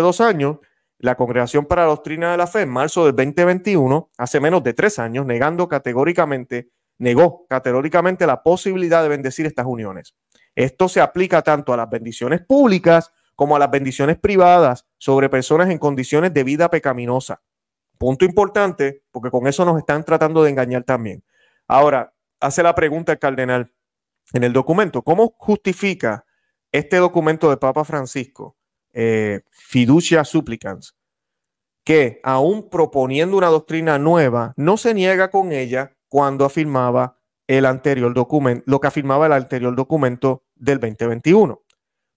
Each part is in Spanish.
2 años, la Congregación para la Doctrina de la Fe, en marzo del 2021, hace menos de 3 años, negó categóricamente la posibilidad de bendecir estas uniones. Esto se aplica tanto a las bendiciones públicas como a las bendiciones privadas sobre personas en condiciones de vida pecaminosa. Punto importante, porque con eso nos están tratando de engañar también. Ahora, hace la pregunta el cardenal en el documento: ¿cómo justifica este documento de Papa Francisco, Fiducia Supplicans, que aún proponiendo una doctrina nueva, no se niega con ella cuando afirmaba el anterior documento, lo que afirmaba el anterior documento del 2021?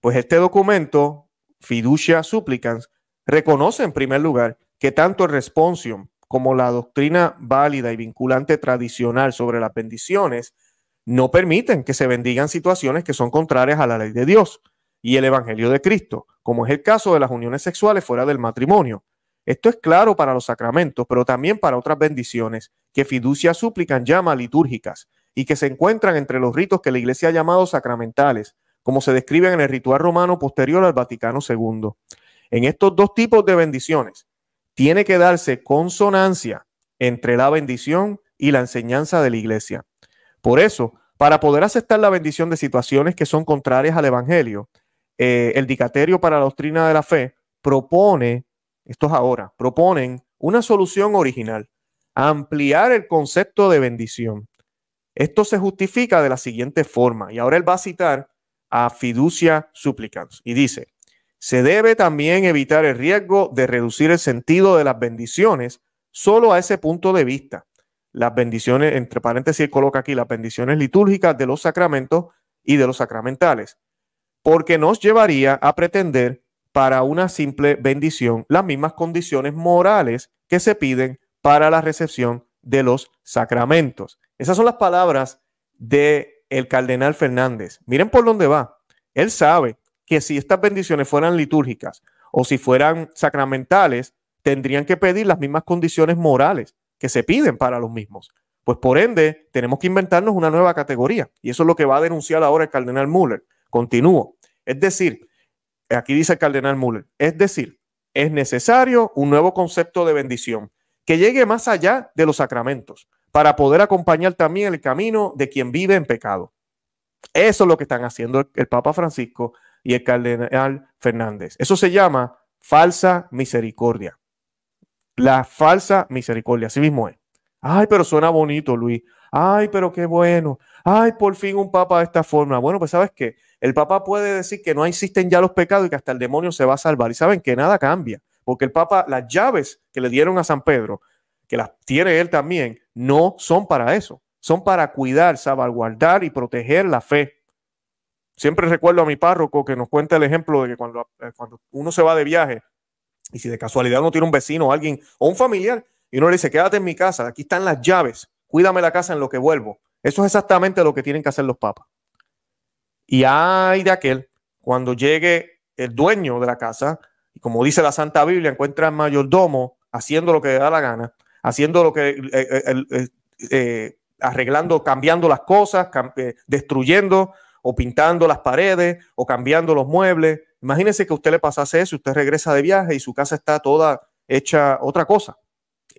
Pues este documento, Fiducia Supplicans, reconoce en primer lugar que tanto el responsium como la doctrina válida y vinculante tradicional sobre las bendiciones no permiten que se bendigan situaciones que son contrarias a la ley de Dios y el Evangelio de Cristo, como es el caso de las uniones sexuales fuera del matrimonio. Esto es claro para los sacramentos, pero también para otras bendiciones que Fiducia Supplicans llama litúrgicas y que se encuentran entre los ritos que la Iglesia ha llamado sacramentales, como se describen en el ritual romano posterior al Vaticano II. En estos dos tipos de bendiciones tiene que darse consonancia entre la bendición y la enseñanza de la Iglesia. Por eso, para poder aceptar la bendición de situaciones que son contrarias al Evangelio, el Dicasterio para la Doctrina de la Fe proponen una solución original: ampliar el concepto de bendición. Esto se justifica de la siguiente forma, y ahora él va a citar a Fiducia Supplicans y dice: se debe también evitar el riesgo de reducir el sentido de las bendiciones solo a ese punto de vista. Las bendiciones, entre paréntesis, coloca aquí las bendiciones litúrgicas de los sacramentos y de los sacramentales, porque nos llevaría a pretender para una simple bendición las mismas condiciones morales que se piden para la recepción de los sacramentos. Esas son las palabras del cardenal Fernández. Miren por dónde va. Él sabe que si estas bendiciones fueran litúrgicas o si fueran sacramentales, tendrían que pedir las mismas condiciones morales que se piden para los mismos. Pues por ende, tenemos que inventarnos una nueva categoría, y eso es lo que va a denunciar ahora el cardenal Müller. Continúo. Es decir, aquí dice el cardenal Müller, es decir, es necesario un nuevo concepto de bendición que llegue más allá de los sacramentos para poder acompañar también el camino de quien vive en pecado. Eso es lo que están haciendo el Papa Francisco y el cardenal Fernández. Eso se llama falsa misericordia. La falsa misericordia, así mismo es. Ay, pero suena bonito, Luis. Ay, pero qué bueno. Ay, por fin un papa de esta forma. Bueno, pues ¿sabes qué? El papa puede decir que no existen ya los pecados y que hasta el demonio se va a salvar. Y saben que nada cambia, porque el papa, las llaves que le dieron a San Pedro, que las tiene él también, no son para eso. Son para cuidar, salvaguardar y proteger la fe. Siempre recuerdo a mi párroco que nos cuenta el ejemplo de que cuando uno se va de viaje, y si de casualidad uno tiene un vecino o alguien o un familiar, y uno le dice: quédate en mi casa, aquí están las llaves, cuídame la casa en lo que vuelvo. Eso es exactamente lo que tienen que hacer los papas. Y hay de aquel, cuando llegue el dueño de la casa, y como dice la Santa Biblia, encuentra al mayordomo haciendo lo que le da la gana, haciendo lo que, arreglando, cambiando las cosas, destruyendo o pintando las paredes o cambiando los muebles. Imagínense que a usted le pasase eso, usted regresa de viaje y su casa está toda hecha otra cosa.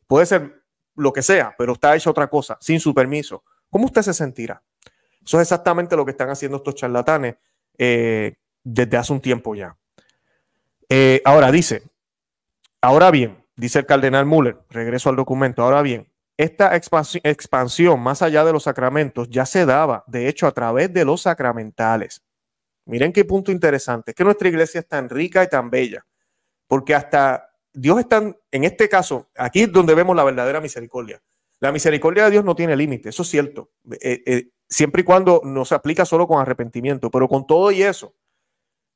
Puede ser lo que sea, pero está hecha otra cosa, sin su permiso. ¿Cómo usted se sentirá? Eso es exactamente lo que están haciendo estos charlatanes desde hace un tiempo ya. Ahora bien, dice el cardenal Müller, regreso al documento, ahora bien, esta expansión más allá de los sacramentos ya se daba, de hecho, a través de los sacramentales. Miren qué punto interesante. Es que nuestra iglesia es tan rica y tan bella, porque hasta Dios está, en este caso, aquí es donde vemos la verdadera misericordia. La misericordia de Dios no tiene límite, eso es cierto, siempre y cuando no se aplica solo con arrepentimiento, pero con todo y eso,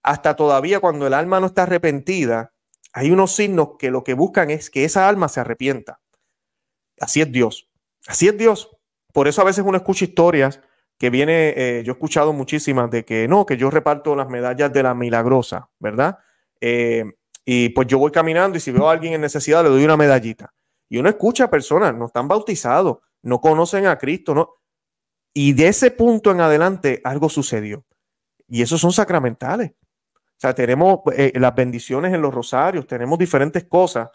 hasta todavía cuando el alma no está arrepentida, hay unos signos que lo que buscan es que esa alma se arrepienta. Así es Dios. Así es Dios. Por eso a veces uno escucha historias que viene, yo he escuchado muchísimas de que no, que yo reparto las medallas de la milagrosa, ¿verdad? Y pues yo voy caminando y si veo a alguien en necesidad le doy una medallita. Y uno escucha a personas, no están bautizados, no conocen a Cristo, ¿no? Y de ese punto en adelante algo sucedió. Y esos son sacramentales. sea, tenemos las bendiciones en los rosarios, tenemos diferentes cosas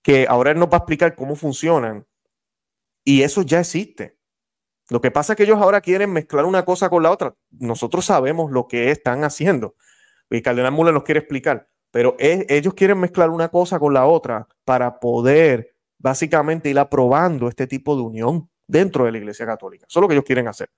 que ahora él nos va a explicar cómo funcionan. Y eso ya existe. Lo que pasa es que ellos ahora quieren mezclar una cosa con la otra. Nosotros sabemos lo que están haciendo. Y Cardenal Müller nos quiere explicar. Pero ellos quieren mezclar una cosa con la otra para poder básicamente ir aprobando este tipo de unión dentro de la Iglesia Católica. Eso es lo que ellos quieren hacer.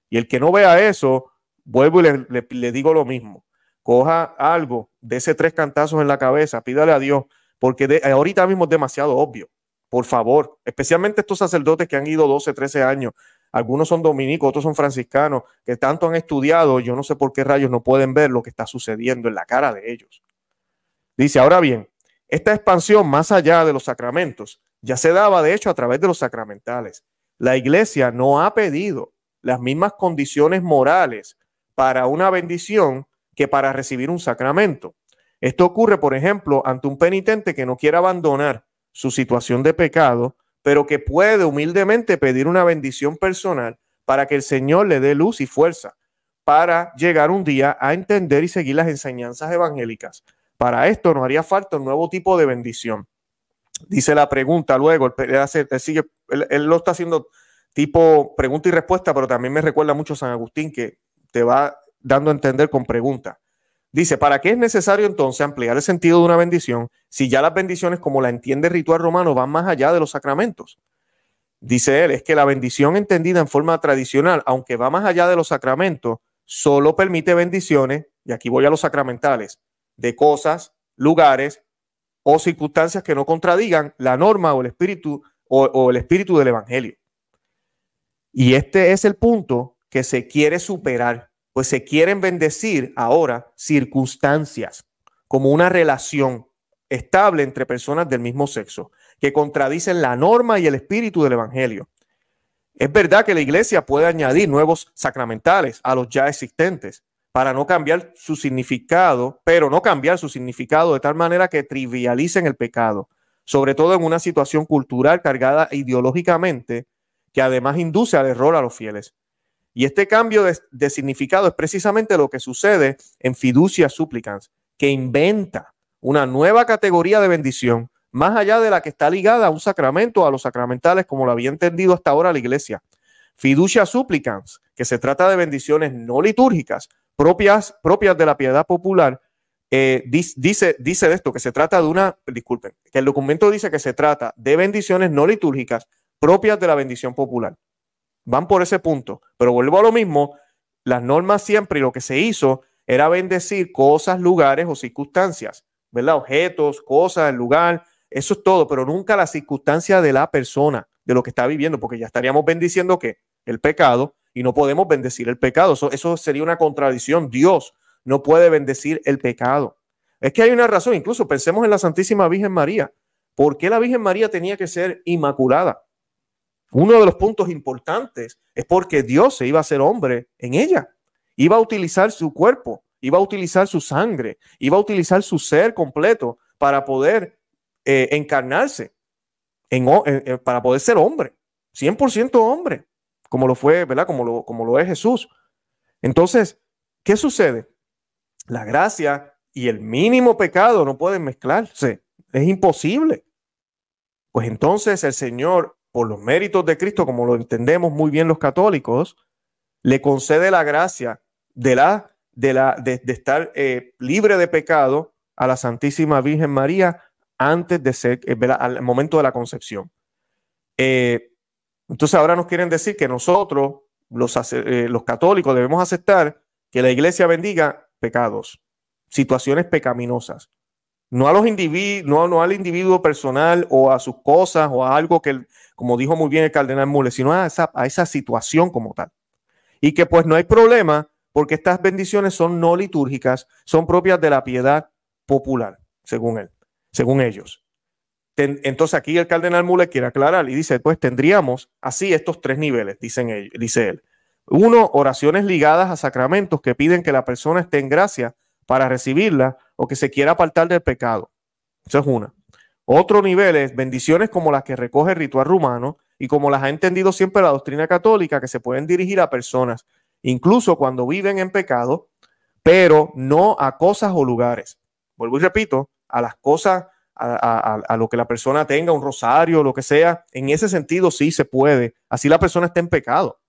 Y el que no vea eso, vuelvo y le digo lo mismo. Coja algo, dese 3 cantazos en la cabeza, pídale a Dios, porque ahorita mismo es demasiado obvio. Por favor, especialmente estos sacerdotes que han ido 12, 13 años. Algunos son dominicos, otros son franciscanos, que tanto han estudiado, yo no sé por qué rayos no pueden ver lo que está sucediendo en la cara de ellos. Dice, ahora bien, esta expansión más allá de los sacramentos ya se daba, de hecho, a través de los sacramentales. La Iglesia no ha pedido las mismas condiciones morales para una bendición que para recibir un sacramento. Esto ocurre, por ejemplo, ante un penitente que no quiere abandonar su situación de pecado, pero que puede humildemente pedir una bendición personal para que el Señor le dé luz y fuerza para llegar un día a entender y seguir las enseñanzas evangélicas. Para esto nos haría falta un nuevo tipo de bendición. Dice la pregunta luego, él lo está haciendo tipo pregunta y respuesta, pero también me recuerda mucho a San Agustín, que te va dando a entender con pregunta. Dice, ¿para qué es necesario entonces ampliar el sentido de una bendición si ya las bendiciones, como la entiende el ritual romano, van más allá de los sacramentos? Dice él, es que la bendición entendida en forma tradicional, aunque va más allá de los sacramentos, solo permite bendiciones, y aquí voy a los sacramentales, de cosas, lugares o circunstancias que no contradigan la norma o el espíritu del evangelio. Y este es el punto que se quiere superar, pues se quieren bendecir ahora circunstancias como una relación estable entre personas del mismo sexo que contradicen la norma y el espíritu del evangelio. Es verdad que la Iglesia puede añadir nuevos sacramentales a los ya existentes para no cambiar su significado, pero no cambiar su significado de tal manera que trivialicen el pecado, sobre todo en una situación cultural cargada ideológicamente que además induce al error a los fieles. Y este cambio de significado es precisamente lo que sucede en Fiducia Supplicans, que inventa una nueva categoría de bendición más allá de la que está ligada a un sacramento o a los sacramentales como lo había entendido hasta ahora la Iglesia. Fiducia Supplicans, que se trata de bendiciones no litúrgicas propias de la piedad popular, dice de esto, que se trata de que el documento dice que se trata de bendiciones no litúrgicas propias de la bendición popular. Van por ese punto, pero vuelvo a lo mismo, las normas siempre y lo que se hizo era bendecir cosas, lugares o circunstancias, ¿verdad? Objetos, cosas, el lugar, eso es todo, pero nunca la circunstancia de la persona, de lo que está viviendo, porque ya estaríamos bendiciendo ¿qué? El pecado, y no podemos bendecir el pecado, eso sería una contradicción. Dios no puede bendecir el pecado. Es que hay una razón, incluso pensemos en la Santísima Virgen María. ¿Por qué la Virgen María tenía que ser inmaculada? Uno de los puntos importantes es porque Dios se iba a hacer hombre en ella. Iba a utilizar su cuerpo, iba a utilizar su sangre, iba a utilizar su ser completo para poder encarnarse, para poder ser hombre, 100% hombre, como lo fue, ¿verdad? Como lo es Jesús. Entonces, ¿qué sucede? La gracia y el mínimo pecado no pueden mezclarse. Es imposible. Pues entonces el Señor, por los méritos de Cristo, como lo entendemos muy bien los católicos, le concede la gracia de estar libre de pecado a la Santísima Virgen María antes de ser, al momento de la concepción. Entonces ahora nos quieren decir que nosotros, los católicos, debemos aceptar que la Iglesia bendiga pecados, situaciones pecaminosas. No a los individuos, no al individuo personal o a sus cosas o a algo que, como dijo muy bien el cardenal Müller, sino a esa situación como tal. Y que pues no hay problema porque estas bendiciones son no litúrgicas, son propias de la piedad popular, según ellos. Entonces aquí el cardenal Müller quiere aclarar y dice, pues tendríamos así estos 3 niveles, dice él. 1, oraciones ligadas a sacramentos que piden que la persona esté en gracia para recibirla o que se quiera apartar del pecado. Eso es una. Otro nivel es bendiciones como las que recoge el ritual rumano y como las ha entendido siempre la doctrina católica, que se pueden dirigir a personas, incluso cuando viven en pecado, pero no a cosas o lugares. Vuelvo y repito, a las cosas, a lo que la persona tenga, un rosario, lo que sea, en ese sentido sí se puede, así la persona está en pecado.